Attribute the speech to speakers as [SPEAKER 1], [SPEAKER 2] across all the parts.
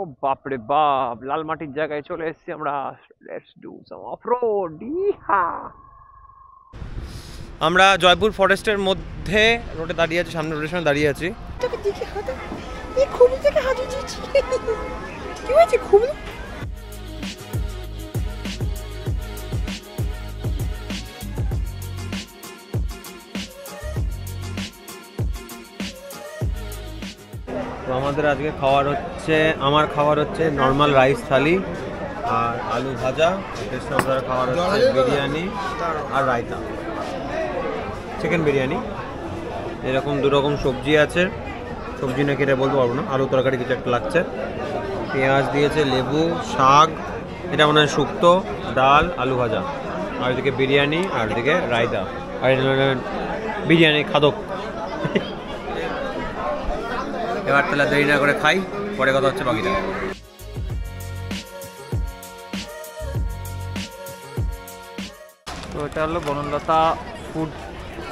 [SPEAKER 1] ও বাপ রে বাপ, লাল মাটির জায়গায় চলে এসেছি আমরা। Let's do some of road. ইহা, আমরা জয়পুর ফরেস্টের মধ্যে রোডে দাঁড়িয়ে আছি, সামনে রোডের সামনে দাঁড়িয়ে আছি।
[SPEAKER 2] তোকে দেখে হাঁটা, এই খুবই থেকে হাঁটু দিচ্ছি। কি হয়েছে খুবই?
[SPEAKER 1] তো আমাদের আজকে খাবার হচ্ছে, আমার খাবার হচ্ছে নর্মাল রাইস থালি আর আলু ভাজা। আপনার খাবার হচ্ছে বিরিয়ানি আর রায়তা, চিকেন বিরিয়ানি। এরকম দুরকম সবজি আছে, সবজি নাকি এটা বলতে পারবো না, আলু তরকারি কিছু একটা লাগছে, পেঁয়াজ দিয়েছে, লেবু, শাক, এটা মনে হয় শুক্তো, ডাল, আলু ভাজা, আর এদিকে বিরিয়ানি, আর এদিকে রায়তা, আর বিরিয়ানি খাদক। এবার তাহলে দেরি না করে খাই, পরে কথা হচ্ছে বাকিটা। তো এটা হলো বনলতা ফুড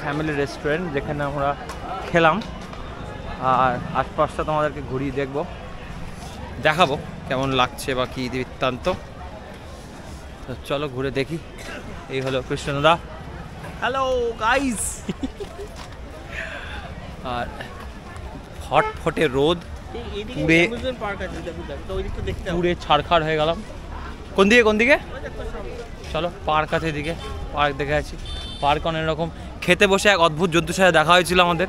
[SPEAKER 1] ফ্যামিলি রেস্টুরেন্ট, যেখানে আমরা খেলাম। আর আশপাশটা তোমাদেরকে ঘুরিয়ে দেখাবো কেমন লাগছে বা কী বৃত্তান্ত। তো চলো ঘুরে দেখি। এই হলো কৃষ্ণদা। Hello guys. আর ফটফটে রোদ, পুরে ছাড়খাড় হয়ে গেলাম। কোন দিকে? চলো পার্ক আছে এদিকে, পার্ক দেখে আছি। পার্ক অনেক রকম। খেতে বসে এক অদ্ভুত জন্তুর সাথে দেখা হয়েছিল আমাদের,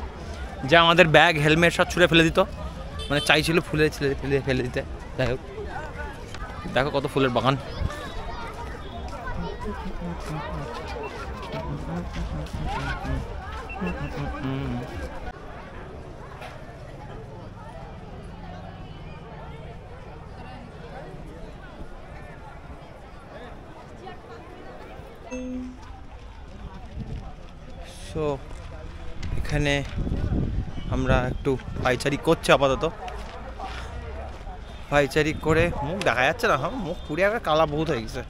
[SPEAKER 1] যে আমাদের ব্যাগ হেলমেট সব ছুঁড়ে ফেলে দিত, মানে চাইছিল ফেলে দিতে। যাই হোক, দেখো কত ফুলের বাগান। সো এখানে আমরা একটু পাইচারি করছি আপাতত। পাইচারি করে, মুখ দেখা যাচ্ছে না, হ্যাঁ মুখ পুড়ে একটা কালা বহুত হয়ে গেছে।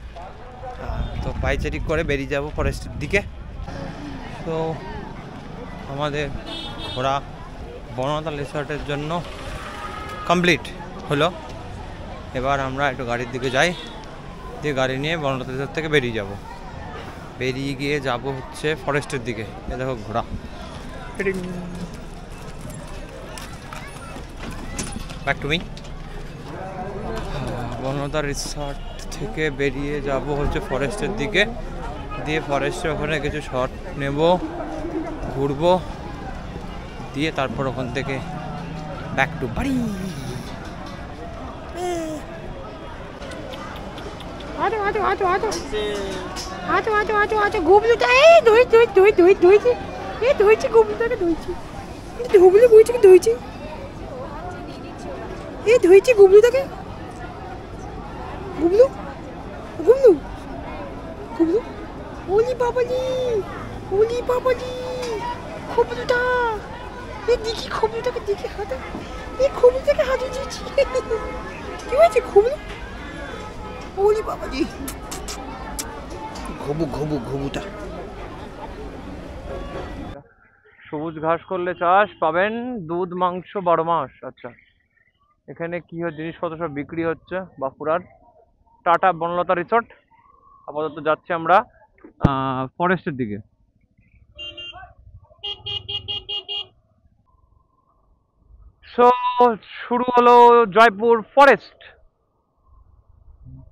[SPEAKER 1] তো পাইচারি করে বেরিয়ে যাব ফরেস্টের দিকে। তো আমাদের ঘোরা বনলতা রিসর্টের জন্য কমপ্লিট হলো। এবার আমরা একটু গাড়ির দিকে যাই, দিয়ে গাড়ি নিয়ে বনলতা রিসর্ট থেকে বেরিয়ে গিয়ে যাব হচ্ছে ফরেস্টের দিকে। এ দেখো ঘোড়া। Back to me. Banalata resort থেকে বেরিয়ে যাব হচ্ছে ফরেস্টের দিকে, দিয়ে ফরেস্টের ওখানে কিছু শট নেব, ঘুরবো, দিয়ে তারপর ওখান থেকে ব্যাক টু বাড়ি।
[SPEAKER 2] গুবলুটা এই ধুইছি, এই ধুইছি গুবলুটাকে ধুইছি, গুবলু বুঝছি কি ধুইছি, এই ধুইছি গুবলুটাকে। গুবলু গুবলু গুবলু, ওলি বাবালি, ওলি বাবালি, খুবলুটা, এই দেখি খুবলুটাকে দেখে হাঁটা, এই খুবলুটাকে হাঁটু দিচ্ছি। কি হয়েছে খুবলু? ওলি বাবালি, ঘুবুটা।
[SPEAKER 1] সবুজ ঘাস করলে চাষ পাবেন দুধ মাংস 12 মাস। আচ্ছা, এখানে কি জিনিসপত্র সব বিক্রি হচ্ছে বাঁকুড়ার টাটা বনলতা রিসর্ট। আপাতত যাচ্ছি আমরা ফরেস্টের দিকে। সো শুরু হলো জয়পুর ফরেস্ট,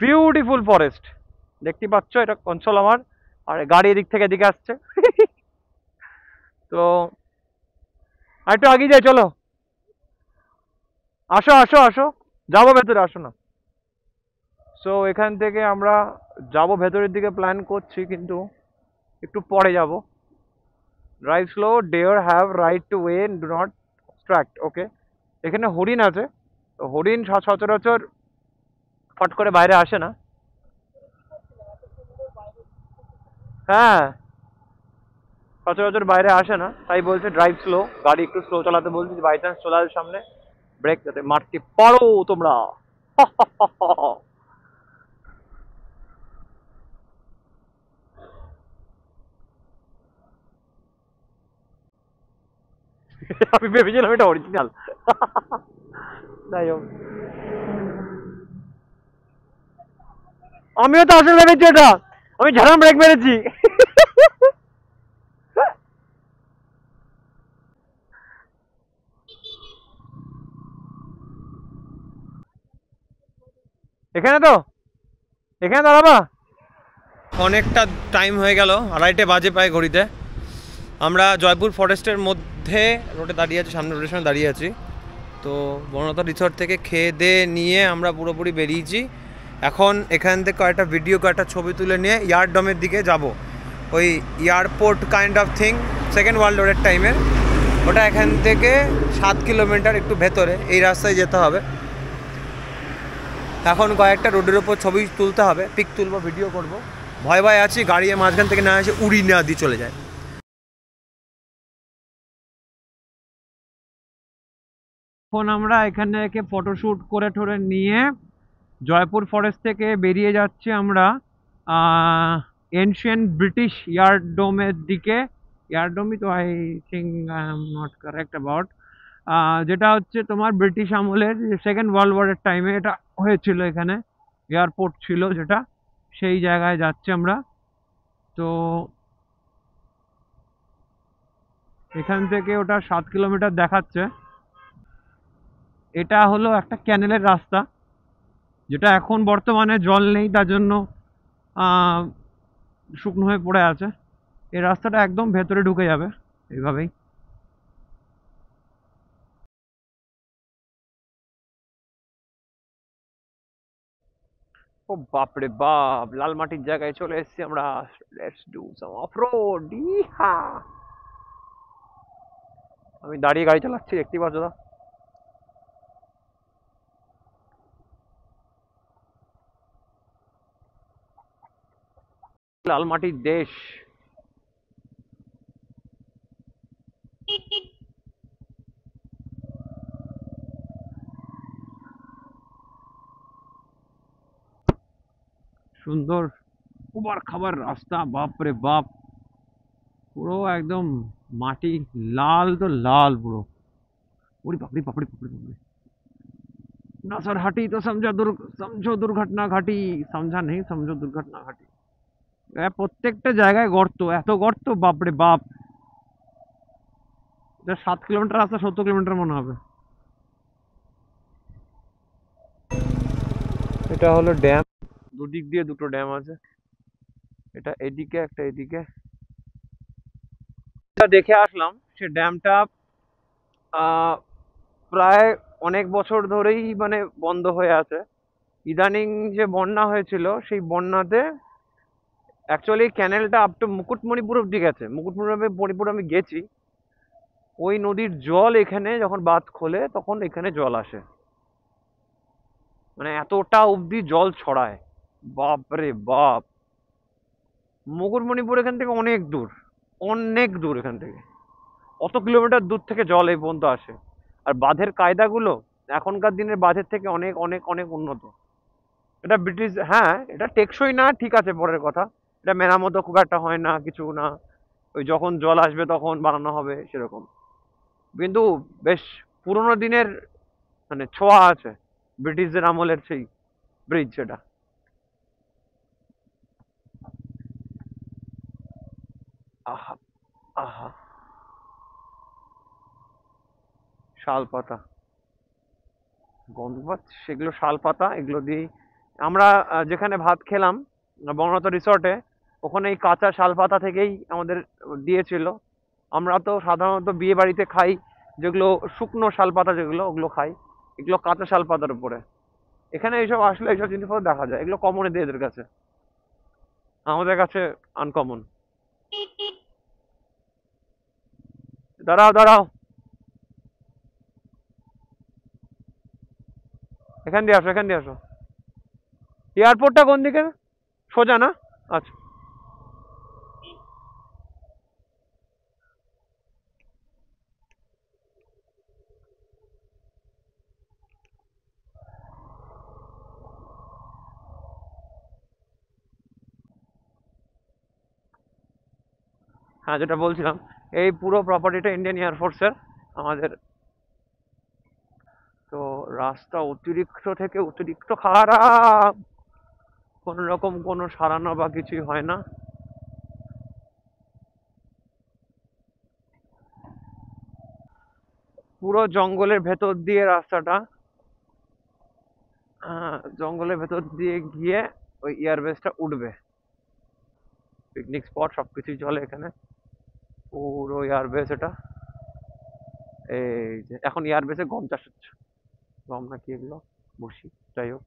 [SPEAKER 1] বিউটিফুল ফরেস্ট। দেখতে পাচ্ছ এটা কনসোল আমার, আর গাড়ি এদিক থেকে এদিকে আসছে। তো আর একটু আগে যাই, চলো আসো যাবো ভেতরে, আসো না। সো এখান থেকে আমরা যাব ভেতরের দিকে প্ল্যান করছি, কিন্তু একটু পরে যাব। Drive slow, they have right to way, do not obstruct. Okay, এখানে হরিণ আছে। তো হরিণ সচরাচর ফট করে বাইরে আসে না। হ্যাঁ, সচরাচর বাইরে আসে না, তাই বলছে ড্রাইভ স্লো, গাড়ি একটু স্লো চালাতে বলছি, বাই চান্স চলে আসে সামনে, ব্রেক যাতে মারতে পারো তোমরা। আমি ভেবেছিলাম এটা অরিজিনাল। যাই হোক, আমিও তো আসলে ভেবেছি এটা, আমি ঝাড়াম ব্রেক মেরেছি। এখানে তো, এখানে দাঁড়াবা। অনেকটা টাইম হয়ে গেল, 2:30 বাজে প্রায় ঘড়িতে। আমরা জয়পুর ফরেস্টের মধ্যে রোডে দাঁড়িয়ে আছি, সামনে রোডের সামনে দাঁড়িয়ে আছি। তো বনলতা রিসর্ট থেকে খেয়ে দিয়ে নিয়ে আমরা পুরোপুরি বেরিয়েছি। এখন এখান থেকে কয়েকটা ভিডিও, কয়েকটা ছবি তুলে নিয়ে ইয়ারডমের দিকে যাব। ওই airport kind of thing, second world ওয়ারের টাইমের। ওটা এখান থেকে 7 কিলোমিটার একটু ভেতরে, এই রাস্তায় যেতে হবে। এখন কয়েকটা রোডের ওপর ছবি তুলতে হবে, পিক তুলবো, ভিডিও করব। ভয় ভয় আছি গাড়ি মাঝখান থেকে না এসে উড়ি না দিয়ে চলে যায়। এখন আমরা এখানে থেকে ফটোশ্যুট করে ঠোরে নিয়ে জয়পুর ফরেস্ট থেকে বেরিয়ে যাচ্ছি আমরা এনশিয়েন্ট ব্রিটিশ ইয়ারডোমের দিকে। ইয়ারডোমই তো, I think I am not correct about, যেটা হচ্ছে তোমার ব্রিটিশ আমলের সেকেন্ড ওয়ার্ল্ড ওয়ারের টাইমে এটা হয়েছিল, এখানে এয়ারপোর্ট ছিল যেটা, সেই জায়গায় যাচ্ছি আমরা। তো এখান থেকে ওটা 7 কিলোমিটার দেখাচ্ছে। এটা হলো একটা ক্যানেলের রাস্তা, যেটা এখন বর্তমানে জল নেই, তার জন্য শুকনো হয়ে পড়ে আছে। এই রাস্তাটা একদম ভেতরে ঢুকে যাবে এইভাবেই। ও বাপরে বাপ, লাল মাটির জায়গায় চলে এসেছি আমরা। Let's do some of road. ইহা, আমি দাঁড়িয়ে গাড়ি চালাচ্ছি, দেখতেই পাচ্ছ তো। লাল মাটির দেশ। সুন্দর উবার খাবার রাস্তা, বাপরে বাপ, পুরো একদম মাটি লাল তো লাল পুরো। ওরে বাপরে বাপরে বাপরে বাপরে। नसरहटी तो समझो दुर्घटना घटी, समझा नहीं समझो दुर्घटना घटी। প্রত্যেকটা জায়গায় গর্ত, এত গর্ত, বাপরে বাপ। এটা 7 কিলোমিটার রাস্তা, 70 কিলোমিটার মনে হবে। এটা হলো ড্যাম, দুদিক দিয়ে দুটো ড্যাম আছে, এটা এদিকে একটা এদিকে। দেখে আসলাম সে ড্যামটা প্রায় অনেক বছর ধরেই মানে বন্ধ হয়ে আছে। ইদানিং যে বন্যা হয়েছিল, সেই বন্যাতে অ্যাকচুয়ালি ক্যানেলটা আপ টু মুকুটমণিপুর অব্দি গেছে। মুকুটমণিপুর আমি গেছি। ওই নদীর জল এখানে যখন বাঁধ খোলে তখন এখানে জল আসে, মানে এতটা অব্দি জল ছড়ায়, বাপরে বাপ। মুকুটমণিপুর এখান থেকে অনেক দূর, অনেক দূর এখান থেকে, অত কিলোমিটার দূর থেকে জল এই পর্যন্ত আসে। আর বাঁধের কায়দাগুলো এখনকার দিনের বাঁধের থেকে অনেক অনেক অনেক উন্নত। এটা ব্রিটিশ, হ্যাঁ এটা টেকসই না, ঠিক আছে পরের কথা, এটা মেরামতো খুব একটা হয় না, কিছু না, ওই যখন জল আসবে তখন বানানো হবে সেরকম। কিন্তু বেশ পুরোনো দিনের মানে ছোঁয়া আছে, ব্রিটিশদের আমলের সেই ব্রিজ সেটা। আহা, আহা, শাল পাতা, গন্ধ পাচ্ছি, সেগুলো শাল পাতা, এগুলো দিয়েই আমরা যেখানে ভাত খেলাম বনলতা রিসর্টে, ওখানে এই কাঁচা শাল পাতা থেকেই আমাদের দিয়েছিল। আমরা তো সাধারণত বিয়ে বাড়িতে খাই যেগুলো শুকনো শাল পাতা, যেগুলো ওগুলো খাই, এগুলো কাঁচা শাল পাতার উপরে। এখানে এইসব আসলে এইসব জিনিসপত্র দেখা যায়, এগুলো কমন এদের কাছে, আমাদের কাছে আনকমন। দাঁড়াও দাঁড়াও, এখান দিয়ে আসো, এখান দিয়ে আসো। এয়ারপোর্টটা কোন দিকে? সোজা না? আচ্ছা, হ্যাঁ যেটা বলছিলাম, এই পুরো প্রপার্টিটা ইন্ডিয়ান এয়ারফোর্সের আমাদের। তো রাস্তা অতিরিক্ত থেকে অতিরিক্ত খারাপ, কোনো রকম কোনো সারানো বা কিছুই হয় না। পুরো জঙ্গলের ভেতর দিয়ে রাস্তাটা, জঙ্গলের ভেতর দিয়ে গিয়ে ওই এয়ারবেসটা উঠবে। পিকনিক স্পট সবকিছুই চলে এখানে, পুরো এয়ারবেস এটা। এই যে এখন এয়ারবেসে গম চাষ হচ্ছে, গম না কি এগুলো, বসি, যাই হোক।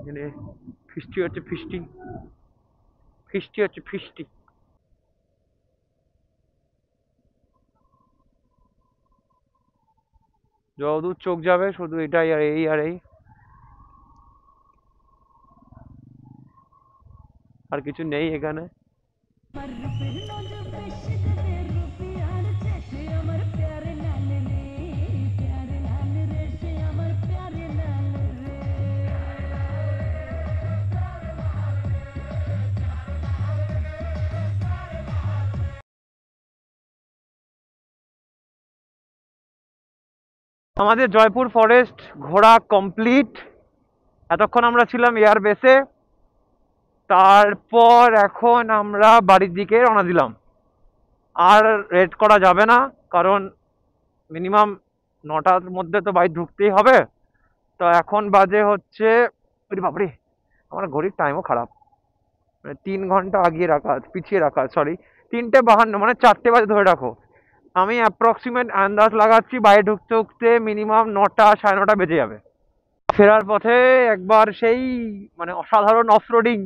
[SPEAKER 1] এখানে ফিস্টি হচ্ছে, ফিস্টি ফিস্টি হচ্ছে, ফিস্টি। যতদূর চোখ যাবে শুধু এটাই আর এই আর এই, আর কিছু নেই এখানে। আমাদের জয়পুর ফরেস্ট ঘোরা কমপ্লিট। এতক্ষণ আমরা ছিলাম এয়ারবেসে, তারপর এখন আমরা বাড়ির দিকে রওনা দিলাম। আর রেড করা যাবে না, কারণ মিনিমাম 9টার মধ্যে তো বাড়ি ঢুকতেই হবে। তো এখন বাজে হচ্ছে, বাপরে আমার ঘড়ির টাইমও খারাপ, মানে 3 ঘন্টা আগিয়ে রাখা, পিছিয়ে রাখা, সরি 3টে 52, মানে 4টে বাজে ধরে রাখো। আমি অ্যাপ্রক্সিমেট আন্দাজ লাগাচ্ছি বাইরে ঢুকতে ঢুকতে মিনিমাম 9টা, সাড়ে 9টা বেজে যাবে। ফেরার পথে একবার সেই মানে অসাধারণ অফরোডিং,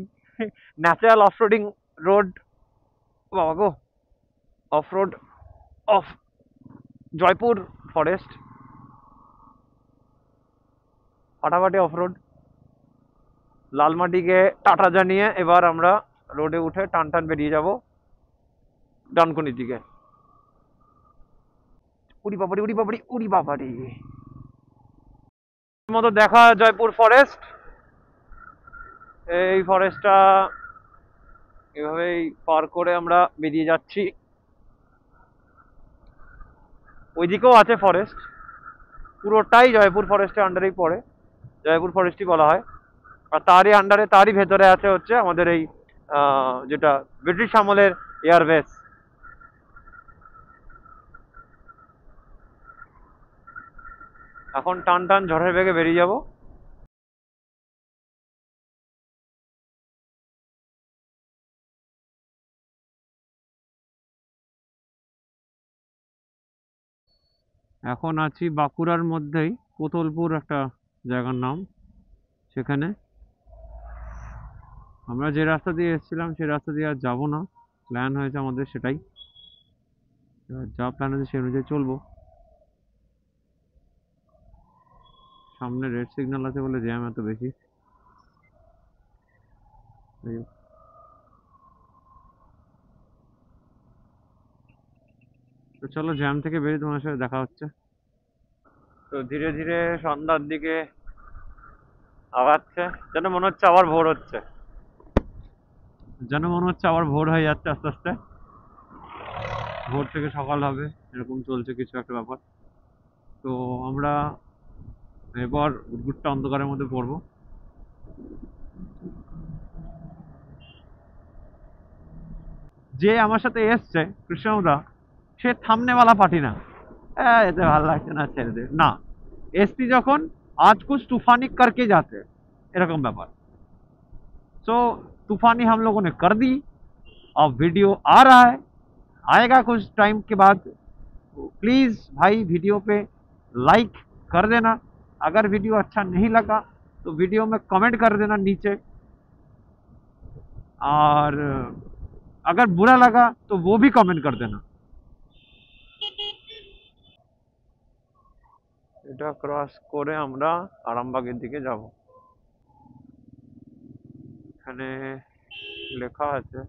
[SPEAKER 1] ন্যাচারাল অফরোডিং রোড, বাবা গো, অফরোড অফ জয়পুর ফরেস্ট, ফাটাফাটি অফরোড। লালমাটিকে টাটা জানিয়ে এবার আমরা রোডে উঠে টান টান বেরিয়ে যাব ডানকুনির দিকে। উড়ি বাবারি, উড়ি বাবারি, উড়ি বাবারি মতো দেখা জয়পুর ফরেস্ট। এই ফরেস্টটা এভাবেই পার করে আমরা বেরিয়ে যাচ্ছি। ওইদিকেও আছে ফরেস্ট, পুরোটাই জয়পুর ফরেস্টের আন্ডারেই পড়ে, জয়পুর ফরেস্টই বলা হয়। আর তারই আন্ডারে, তারই ভেতরে আছে হচ্ছে আমাদের এই যেটা ব্রিটিশ আমলের এয়ারবেস। এখন টান টান ঝড়ের বেগে বেরিয়ে যাব। এখন আছি বাঁকুড়ার মধ্যেই, কোতলপুর একটা জায়গার নাম, সেখানে। আমরা যে রাস্তা দিয়ে এসেছিলাম সেই রাস্তা দিয়ে আর যাবো না, প্ল্যান হয়েছে আমাদের সেটাই, যা প্ল্যান হয়েছে সেই অনুযায়ী চলবো। সামনে রেড সিগন্যাল আছে বলে জ্যাম এত বেশি। তো চলো জ্যাম থেকে বেরিয়ে তোমার সাথে দেখা হচ্ছে। তো ধীরে ধীরে সন্ধ্যার দিকে আগাচ্ছে, যেন মনে হচ্ছে আবার ভোর হচ্ছে, যেন মনে হচ্ছে আবার ভোর হয়ে যাচ্ছে আস্তে আস্তে, ভোর থেকে সকাল হবে এরকম চলছে কিছু একটা ব্যাপার। তো আমরা এবার উদ্ভুটটা অন্ধকারের মধ্যে পড়বো। যে আমার সাথে এসছে কৃষ্ণদা, সে থামনেওয়ালা পার্টি না, এতে ভালো লাগছে না, ছেড়ে দে না, এসছি যখন আজ कुछ तूफानी करके जाते, এরকম ব্যাপার। सो तूफानी हम लोगों ने कर दी, अब वीडियो आ रहा है, आएगा कुछ टाइम के बाद। प्लीज भाई वीडियो पे लाइक कर देना, अगर वीडियो अच्छा नहीं लगा तो वीडियो में कमेंट कर देना नीचे, और अगर बुरा लगा तो वो भी कमेंट कर देना। এটা ক্রস করে আমরা আরামবাগের দিকে যাব। এখানে লেখা আছে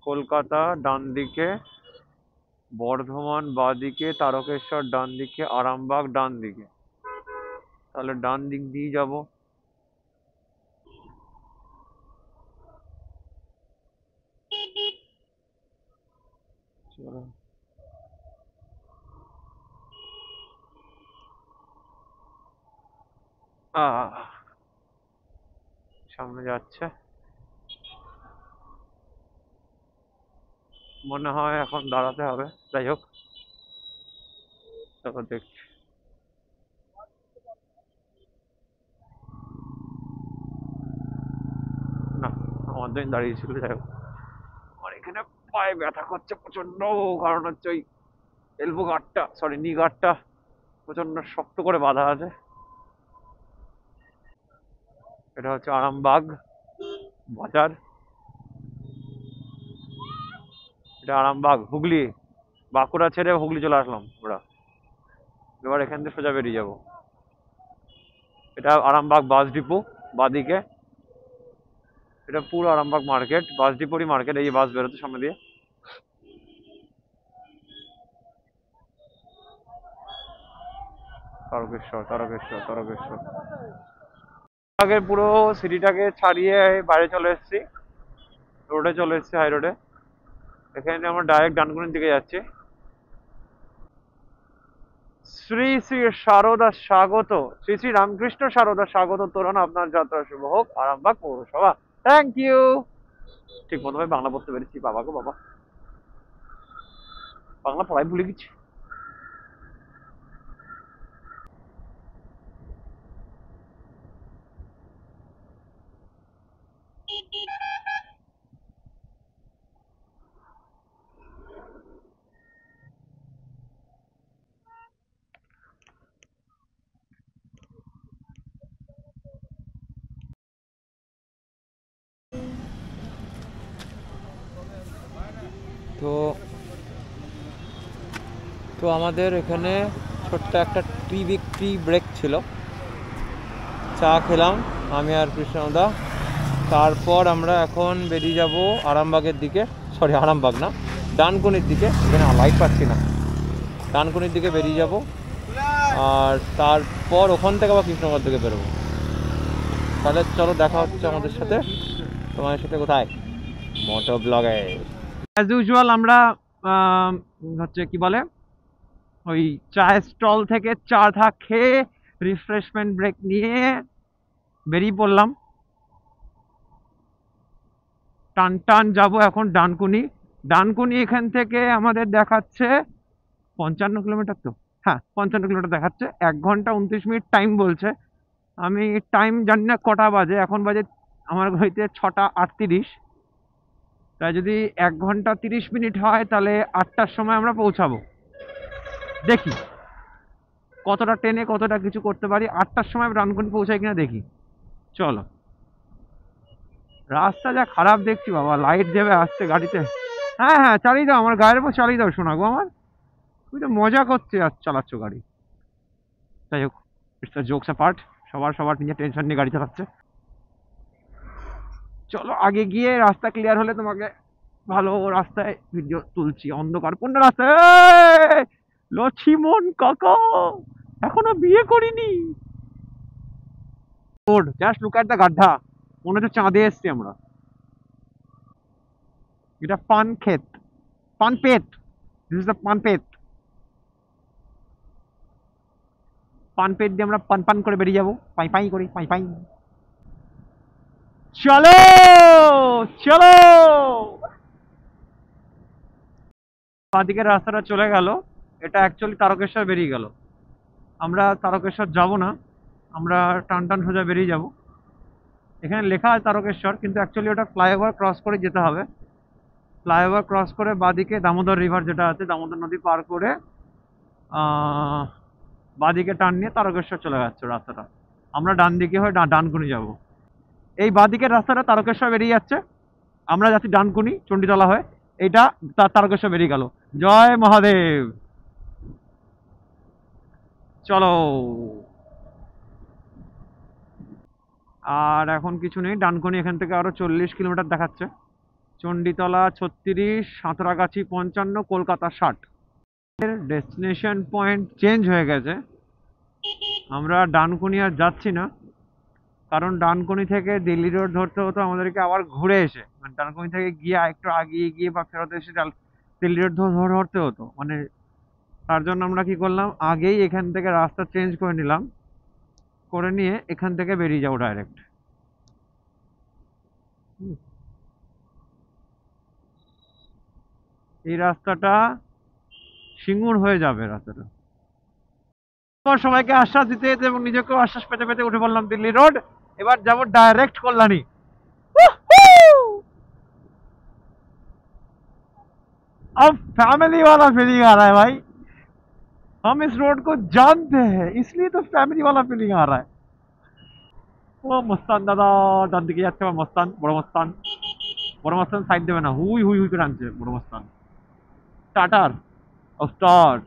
[SPEAKER 1] কলকাতা ডান দিকে, বর্ধমান বাঁ দিকে, তারকেশ্বর ডান দিকে, আরামবাগ ডান দিকে। তাহলে ডান দিক দিয়ে যাব। চলো সামনে যাচ্ছে, মনে হয় এখন দাঁড়াতে হবে। যাই হোক, তারপর দেখছি। না, আমার জন্য দাঁড়িয়েছিল। যাই হোক, আমার এখানে পায়ে ব্যথা করছে প্রচন্ড, কারণ হচ্ছে ওই এলবো গার্ডটা, সরি নি গার্ডটা প্রচন্ড শক্ত করে বাঁধা আছে। এটা হচ্ছে আরামবাগ বাজার, এটা আরামবাগ, হুগলি। বাঁকুড়া ছেড়ে হুগলি চলে আসলাম আমরা, এবার এখান থেকে সোজা বেরিয়ে যাবো। এটা আরামবাগ বাস ডিপো, বাদিকে এটা পুরো আরামবাগ মার্কেট, বাস ডিপোরই মার্কেট। এই বাস বেরোচ্ছে সামনে দিয়ে। তারকেশ্বর, তারকেশ্বর, তারকেশ্বর। আগে পুরো সিটিটাকে ছাড়িয়ে বাইরে চলে এসেছি, রোডে চলে এসেছি, হাই রোডে। এখানে আমরা ডাইরেক্ট ডানকুনির দিকে যাচ্ছি। শ্রী শ্রী শারদা স্বাগত, শ্রী শ্রী রামকৃষ্ণ শারদা স্বাগত তোরণ, আপনার যাত্রা শুভ হোক, আরামবাগ পৌরসভা। Thank you. ঠিক মতো ভাবে বাংলা পড়তে পেরেছি, বাবা গো বাবা, বাংলা পড়াই ভুলে গেছি। তো তো আমাদের এখানে ছোট্ট একটা টি ব্রেক ছিল, চা খেলাম আমি আর কৃষ্ণদা। তারপর আমরা এখন বেরিয়ে যাব আরামবাগের দিকে, সরি আরামবাগ না, ডানকুনির দিকে। এখানে লাইট পাচ্ছি না, ডানকুনির দিকে বেরিয়ে যাব। আর তারপর ওখান থেকে আবার কৃষ্ণনগর দিকে বেরোবো। তাহলে চলো দেখা হচ্ছে আমাদের সাথে, তোমাদের সাথে কোথায়, মোটো ব্লগে। অ্যাজ ইউজুয়াল আমরা হচ্ছে কি বলে ওই চায়ের স্টল থেকে চা টা খেয়ে রিফ্রেশমেন্ট ব্রেক নিয়ে বেরিয়ে পড়লাম। টান টান যাবো এখন ডানকুনি। ডানকুনি এখান থেকে আমাদের দেখাচ্ছে 55 কিলোমিটার, তো হ্যাঁ 55 কিলোমিটার দেখাচ্ছে। 1 ঘন্টা 29 মিনিট টাইম বলছে। আমি টাইম জানি না কটা বাজে, এখন বাজে আমার ঘড়িতে 6টা 38। তাই যদি 1 ঘন্টা 30 মিনিট হয় তাহলে 8টার সময় আমরা পৌঁছাবো। দেখি কতটা ট্রেনে কতটা কিছু করতে পারি, 8টার সময় ডানকুনি পৌঁছাই কিনা দেখি। চলো। রাস্তা যা খারাপ দেখছি বাবা, লাইট দেবে আসছে গাড়িতে। হ্যাঁ হ্যাঁ চালিয়ে দাও, আমার গায়ের উপর চালিয়ে দাও শোনাগো আমার, তুমি তো মজা করছে আর চালাচ্ছ গাড়ি। যাই হোক, ইটস আ জোকস পার্ট, সবার সবার নিজের টেনশন নিয়ে গাড়ি চালাচ্ছে। চলো আগে গিয়ে রাস্তা ক্লিয়ার হলে তোমাকে ভালো রাস্তায় ভিডিও তুলছি। অন্ধকারপূর্ণ রাস্তায় লক্ষ্মীমন কাকা এখনো বিয়ে করিনি। Road just look at the গাড্ডা, মনে হচ্ছে চাঁদে এসছি আমরা। এটা পান ক্ষেত, পান পেট, দিস ইজ দ্য পান পেট। পান পেট দিয়ে আমরা পান পান করে বেরিয়ে যাবো, পাই পাই করে, পাই পাই। চলো চলো। বাঁদিকের রাস্তাটা চলে গেল, এটা অ্যাকচুয়ালি তারকেশ্বর বেরিয়ে গেল। আমরা তারকেশ্বর যাব না, আমরা টান টান সোজা বেরিয়ে যাব। এখানে লেখা আছে তারকেশ্বর, কিন্তু অ্যাকচুয়ালি ওটা ফ্লাইওভার ক্রস করে যেতে হবে। ফ্লাইওভার ক্রস করে বাঁদিকে দামোদর রিভার যেটা আছে, দামোদর নদী পার করে বাঁদিকে টান নিয়ে তারকেশ্বর চলে যাচ্ছে রাস্তাটা। আমরা ডান দিকে হয়ে ডানকুনি যাব। এই বাঁদিকের রাস্তাটা তারকেশ্বর বেরিয়ে যাচ্ছে, আমরা যাচ্ছি ডানকুনি চণ্ডীতলা হয়ে। এইটা তারকেশ্বর বেরিয়ে গেল। জয় মহাদেব। চলো। আর এখন কিছু নেই, ডানকুনি এখান থেকে আরো 40 কিলোমিটার দেখাচ্ছে। Chanditala 36, Santragachi 55, Kolkata 60। Destination point change হয়ে গেছে,
[SPEAKER 3] আমরা ডানকুনি আর যাচ্ছি না, কারণ ডানকুনি থেকে দিল্লি রোড ধরতে হতো আমাদেরকে, আবার ঘুরে এসে মানে ডানকুনি থেকে গিয়ে একটু আগিয়ে গিয়ে বা ফেরত এসে দিল্লি রোড ধরতে হতো। মানে তার জন্য আমরা কি করলাম, আগেই এখান থেকে রাস্তা চেঞ্জ করে নিলাম, করে নিয়ে এখান থেকে বেরিয়ে যাবো ডাইরেক্ট। এই রাস্তাটা সিঙ্গুর হয়ে যাবে রাস্তাটা। সবাইকে আশ্বাস দিতে দিতে এবং নিজেকেও আশ্বাস পেতে পেতে উঠে পড়লাম দিল্লি রোড। এবার যাবো ডাইরেক্ট কল্যাণী। अब फैमिली वाला फीलिंग आ रहा है भाई, हम इस रोड को जानते हैं इसलिए तो फैमिली वाला फीलिंग आ रहा है। ও মস্তান দাদা ডান দিকে যাচ্ছে, আমার মস্তান, বড় মস্তান। বড় মস্তান সাইড দেবে না, হুই হুই হুই করে আনছে বড় মস্তান। টাটার ও start.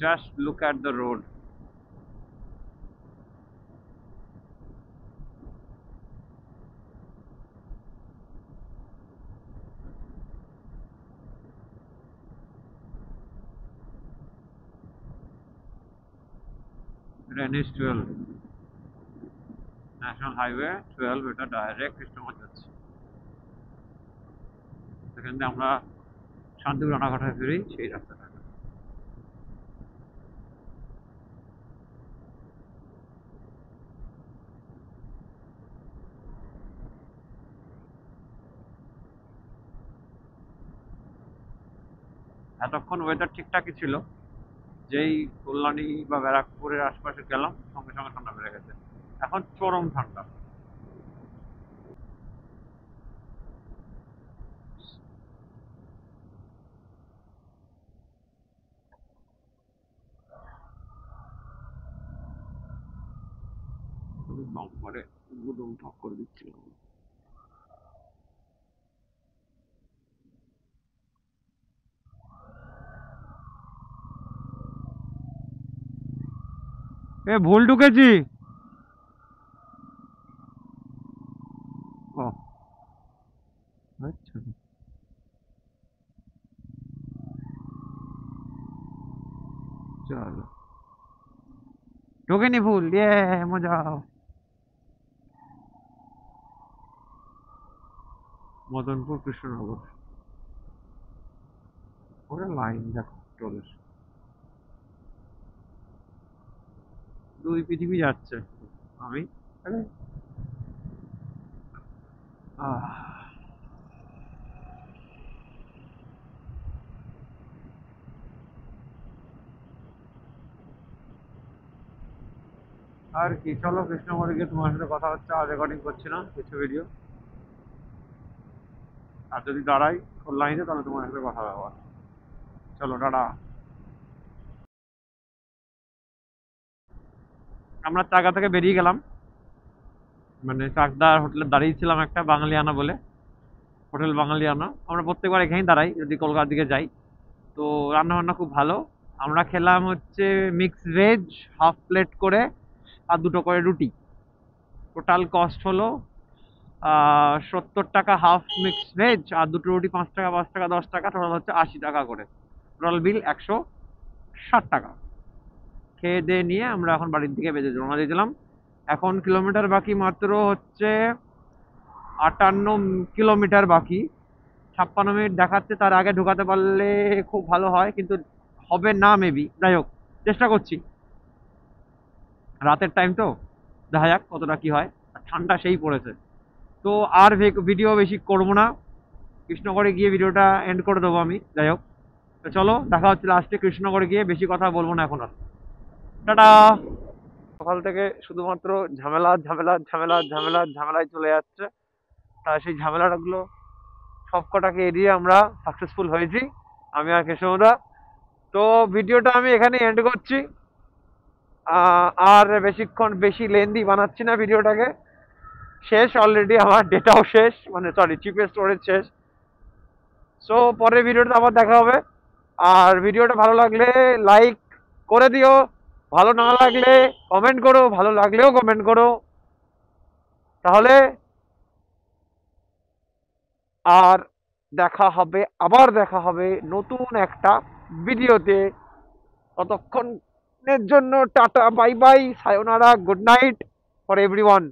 [SPEAKER 3] Just look at the road. NH 12 national highway 12, এটা ডাইরেক্ট কৃষ্ণগঞ্জ যাচ্ছে। সেখান থেকে আমরা শান্তিপুর রানাঘাটায় ফিরি, সেই রাস্তাটা। এতক্ষণ ওয়েদার ঠিকঠাকই ছিল, যেই কল্যাণী বা ব্যারাকপুরের আশপাশে গেলাম সঙ্গে সঙ্গে ঠান্ডা বেড়ে গেছে, এখন চরম ঠান্ডা। বাম্পারে গুদুম ঠক করে দিচ্ছিল। এ ভুল ঢুকেছি। ও আচ্ছা, চলো ঢোকেনি ভুল, ইয়ে মজা। মদনপুর কৃষ্ণনগর, ওরা লাইন দেখো টোলের, দুই পৃথিবী যাচ্ছে। আমি আরে আর কি, চলো কৃষ্ণনগরে গিয়ে তোমার সাথে কথা হচ্ছে। আর রেকর্ডিং করছি না কিছু ভিডিও, আর যদি দাঁড়াই কল্যাণীতে তাহলে তোমার সাথে কথা হবে। চলো টাটা। আমরা চাকদা থেকে বেরিয়ে গেলাম, মানে চাকদার হোটেলে দাঁড়িয়েছিলাম একটা বাঙালিয়ানা বলে, হোটেল বাঙালিয়ানা। আমরা প্রত্যেকবার এখানেই দাঁড়াই যদি কলকাতার দিকে যাই। তো রান্না বান্না খুব ভালো। আমরা খেলাম হচ্ছে মিক্স ভেজ হাফ প্লেট করে আর দুটো করে রুটি। টোটাল কস্ট হলো 70 টাকা হাফ মিক্স ভেজ, আর দুটো রুটি 5 টাকা 5 টাকা 10 টাকা, টোটাল হচ্ছে 80 টাকা করে। টোটাল বিল 160 টাকা। খেয়ে দিয়ে নিয়ে আমরা এখন বাড়ির দিকে রওনা দিয়েছিলাম। এখন কিলোমিটার বাকি মাত্র হচ্ছে 58 কিলোমিটার বাকি, 56 মিনিট দেখাচ্ছে। তার আগে ঢোকাতে পারলে খুব ভালো হয়, কিন্তু হবে না মেবি। যাই হোক, চেষ্টা করছি। রাতের টাইম তো, দেখা যাক কতটা কি হয়। ঠান্ডা সেই পড়েছে। তো আর ভিডিও বেশি করবো না, কৃষ্ণনগরে গিয়ে ভিডিওটা এন্ড করে দেবো আমি। যাই হোক, তো চলো দেখা হচ্ছে লাস্টে কৃষ্ণনগরে গিয়ে। বেশি কথা বলবো না এখন আর, টাটা। সকাল থেকে শুধুমাত্র ঝামেলা ঝামেলা ঝামেলা ঝামেলা ঝামেলায় চলে যাচ্ছে। আর সেই ঝামেলাগুলো সবকটাকে এড়িয়ে আমরা সাকসেসফুল হয়েছি, আমি আর কেশবদা। তো ভিডিওটা আমি এখানে এন্ড করছি, আর বেশি লেন্দি বানাচ্ছি না ভিডিওটাকে। শেষ অলরেডি, আমার ডেটাও শেষ, মানে সরি চিপের স্টোরেজ শেষ। সো পরের ভিডিওতে আবার দেখা হবে। আর ভিডিওটা ভালো লাগলে লাইক করে দিও, ভালো না লাগলে কমেন্ট করো, ভালো লাগলেও কমেন্ট করো। তাহলে আর আবার দেখা হবে নতুন একটা ভিডিওতে। ততক্ষণের জন্য tata, bye bye, সায়োনারা, good night for everyone.